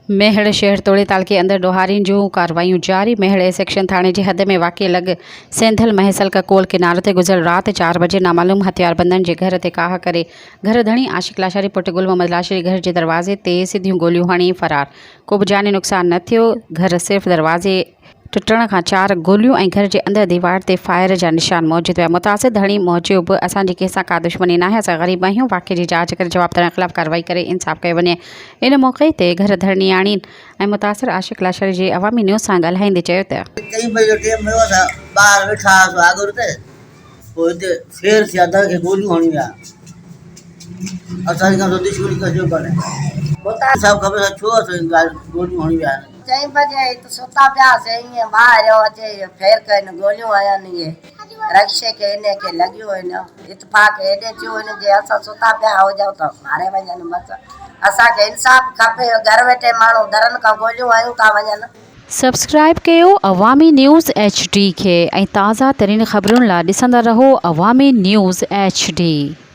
मेहड़ शहर तोड़े ताल के अंदर डोहारिन जूं कार्रवाइयूं जारी। मेहड़ सेक्शन थाने जी हद में वाक़ लॻ सेंथल महसल का कोल किनारे ते गुज़िरियल रात 4 बजे नामालूम हथियारबंदनि जे घर ते काह करे घर धणी आशिक लाशारी पुट गुल मोहम्मद लाशारी घर जे दरवाज़े ते सिधियूं गोलियूं हणी फरार। को बि जानी नुक़सान न थियो। घर सिर्फ़ दरवाज़े टुटण खां 4 गोलियूं ऐं घर जे अंदर दीवार ते फायर जा निशान मौजूद हुआ। मुतासिर धणी मूजिब असांजी कंहिंसां का दुश्मनी नाहे, असां ग़रीब आहियूं। वाक़े जी जांच करे जवाबदारनि खिलाफ़ कार्रवाई करे इंसाफ़ कयो वञे। इन मौक़े ते घर धरणियाणी ऐं मुतासिर आशिक लाशारी जे अवामी न्यूज़ सां ॻाल्हाईंदे चयो त 3 बजे जो टाइम हुयो था, ॿार वेठा हुआ आगुर ते, पोइ हिते फेर थिया दर खे गोलियूं हणी विया। असांजी का दुश्मनी कजो कोन्हे, मुतासिर सभु ख़बर छो असांजी ॻाल्हि गोलियूं हणी विया। 4 बजे तो सुता पिया से ईअं ॿाहिरि अचे फेर कनि गोलियूं हयनि। इहे रक्शे के इन के लॻियो आहिनि। इतफ़ाक़ हेॾे थियो हिन जे असां सुता पिया हुजऊं त मारे वञनि। बसि असांखे इंसाफ़ खपे। घर वेठे माण्हू दरनि खां गोलियूं हयूं था वञनि। सब्सक्राइब कयो अवामी न्यूज़ HD खे ऐं ताज़ा तरीन ख़बरुनि लाइ ॾिसंदा रहो अवामी न्यूज़ HD।